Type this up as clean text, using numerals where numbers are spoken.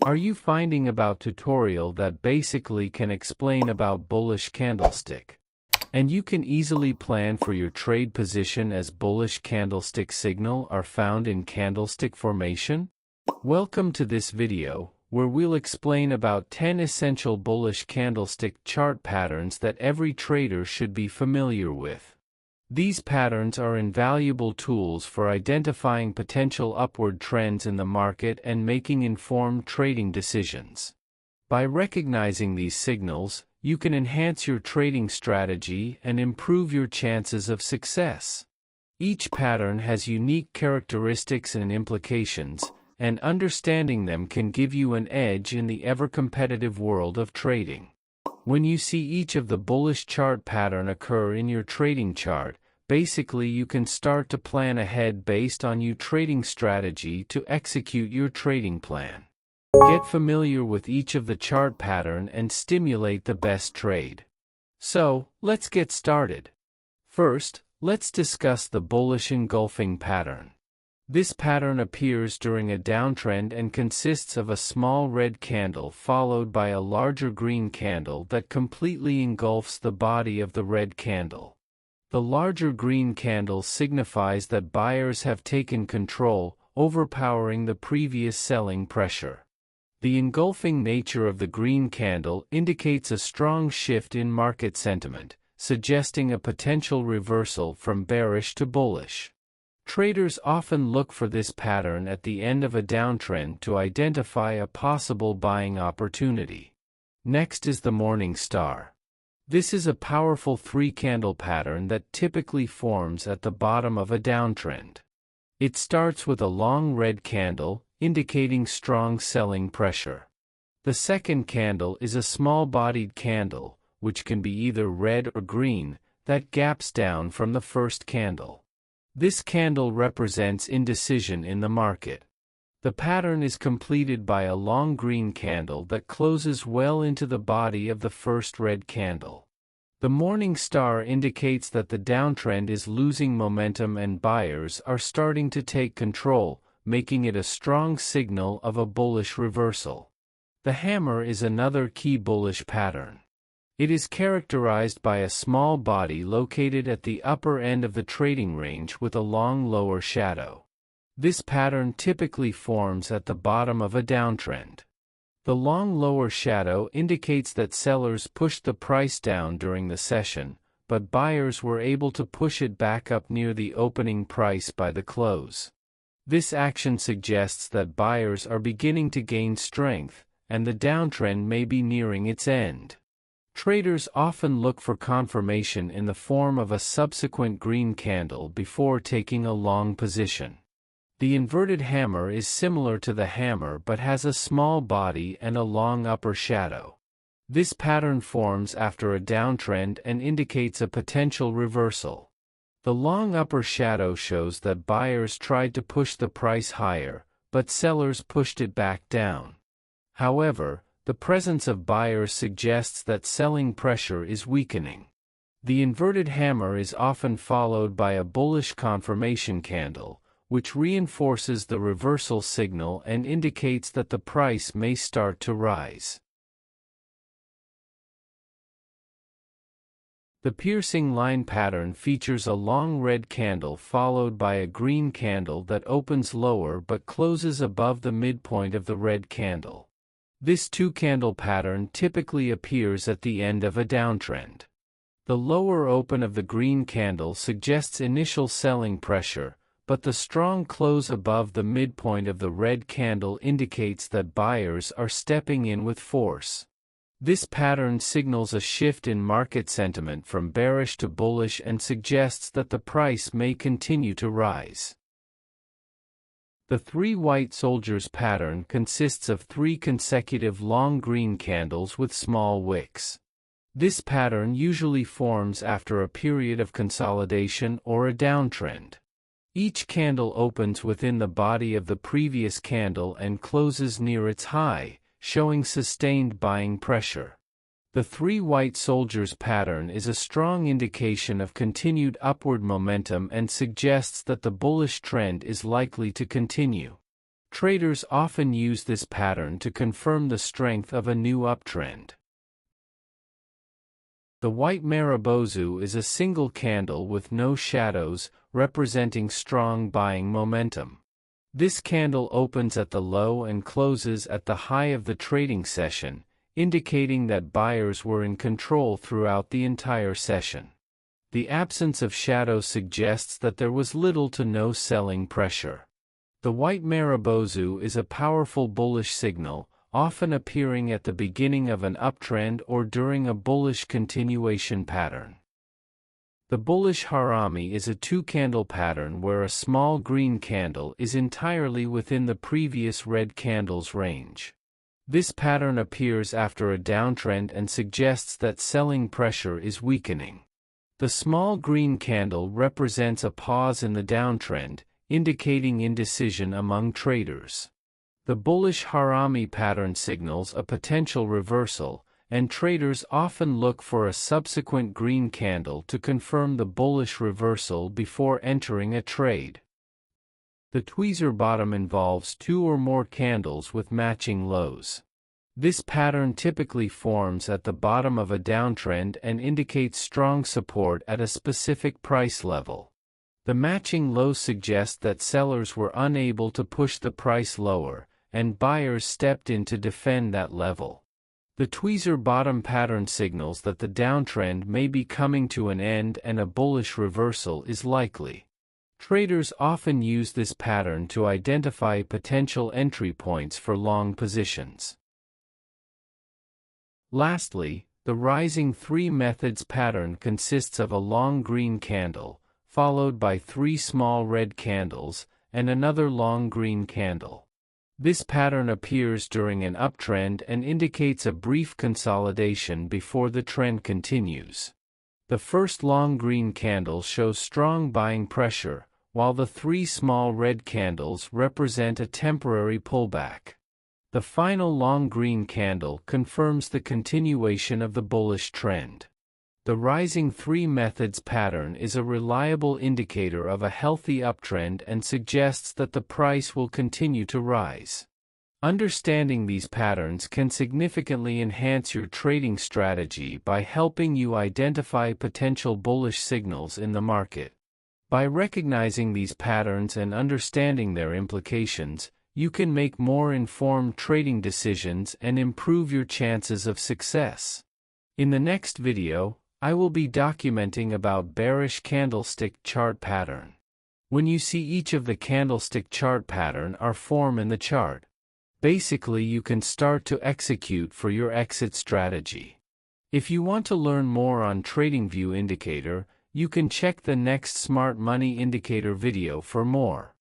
Are you finding about tutorial that basically can explain about bullish candlestick? And you can easily plan for your trade position as bullish candlestick signal are found in candlestick formation? Welcome to this video, where we'll explain about 10 essential bullish candlestick chart patterns that every trader should be familiar with. These patterns are invaluable tools for identifying potential upward trends in the market and making informed trading decisions. By recognizing these signals, you can enhance your trading strategy and improve your chances of success. Each pattern has unique characteristics and implications, and understanding them can give you an edge in the ever-competitive world of trading. When you see each of the bullish chart pattern occur in your trading chart, basically you can start to plan ahead based on your trading strategy to execute your trading plan. Get familiar with each of the chart pattern and stimulate the best trade. So, let's get started. First, let's discuss the bullish engulfing pattern. This pattern appears during a downtrend and consists of a small red candle followed by a larger green candle that completely engulfs the body of the red candle. The larger green candle signifies that buyers have taken control, overpowering the previous selling pressure. The engulfing nature of the green candle indicates a strong shift in market sentiment, suggesting a potential reversal from bearish to bullish. Traders often look for this pattern at the end of a downtrend to identify a possible buying opportunity. Next is the morning star. This is a powerful three-candle pattern that typically forms at the bottom of a downtrend. It starts with a long red candle, indicating strong selling pressure. The second candle is a small-bodied candle, which can be either red or green, that gaps down from the first candle. This candle represents indecision in the market. The pattern is completed by a long green candle that closes well into the body of the first red candle. The morning star indicates that the downtrend is losing momentum and buyers are starting to take control, making it a strong signal of a bullish reversal. The hammer is another key bullish pattern. It is characterized by a small body located at the upper end of the trading range with a long lower shadow. This pattern typically forms at the bottom of a downtrend. The long lower shadow indicates that sellers pushed the price down during the session, but buyers were able to push it back up near the opening price by the close. This action suggests that buyers are beginning to gain strength, and the downtrend may be nearing its end. Traders often look for confirmation in the form of a subsequent green candle before taking a long position. The inverted hammer is similar to the hammer but has a small body and a long upper shadow. This pattern forms after a downtrend and indicates a potential reversal. The long upper shadow shows that buyers tried to push the price higher, but sellers pushed it back down. However, the presence of buyers suggests that selling pressure is weakening. The inverted hammer is often followed by a bullish confirmation candle, which reinforces the reversal signal and indicates that the price may start to rise. The piercing line pattern features a long red candle followed by a green candle that opens lower but closes above the midpoint of the red candle. This two-candle pattern typically appears at the end of a downtrend. The lower open of the green candle suggests initial selling pressure, but the strong close above the midpoint of the red candle indicates that buyers are stepping in with force. This pattern signals a shift in market sentiment from bearish to bullish and suggests that the price may continue to rise. The three white soldiers pattern consists of three consecutive long green candles with small wicks. This pattern usually forms after a period of consolidation or a downtrend. Each candle opens within the body of the previous candle and closes near its high, showing sustained buying pressure. The three white soldiers pattern is a strong indication of continued upward momentum and suggests that the bullish trend is likely to continue. Traders often use this pattern to confirm the strength of a new uptrend. The white Marubozu is a single candle with no shadows, representing strong buying momentum. This candle opens at the low and closes at the high of the trading session, indicating that buyers were in control throughout the entire session. The absence of shadow suggests that there was little to no selling pressure. The white Marubozu is a powerful bullish signal, often appearing at the beginning of an uptrend or during a bullish continuation pattern. The bullish harami is a two-candle pattern where a small green candle is entirely within the previous red candle's range. This pattern appears after a downtrend and suggests that selling pressure is weakening. The small green candle represents a pause in the downtrend, indicating indecision among traders. The bullish harami pattern signals a potential reversal, and traders often look for a subsequent green candle to confirm the bullish reversal before entering a trade. The tweezer bottom involves two or more candles with matching lows. This pattern typically forms at the bottom of a downtrend and indicates strong support at a specific price level. The matching lows suggest that sellers were unable to push the price lower, and buyers stepped in to defend that level. The tweezer bottom pattern signals that the downtrend may be coming to an end and a bullish reversal is likely. Traders often use this pattern to identify potential entry points for long positions. Lastly, the rising three methods pattern consists of a long green candle, followed by three small red candles, and another long green candle. This pattern appears during an uptrend and indicates a brief consolidation before the trend continues. The first long green candle shows strong buying pressure, while the three small red candles represent a temporary pullback. The final long green candle confirms the continuation of the bullish trend. The rising three methods pattern is a reliable indicator of a healthy uptrend and suggests that the price will continue to rise. Understanding these patterns can significantly enhance your trading strategy by helping you identify potential bullish signals in the market. By recognizing these patterns and understanding their implications, you can make more informed trading decisions and improve your chances of success. In the next video, I will be documenting about bearish candlestick chart pattern. When you see each of the candlestick chart pattern are form in the chart, basically you can start to execute for your exit strategy. If you want to learn more on TradingView indicator, you can check the next Smart Money Indicator video for more.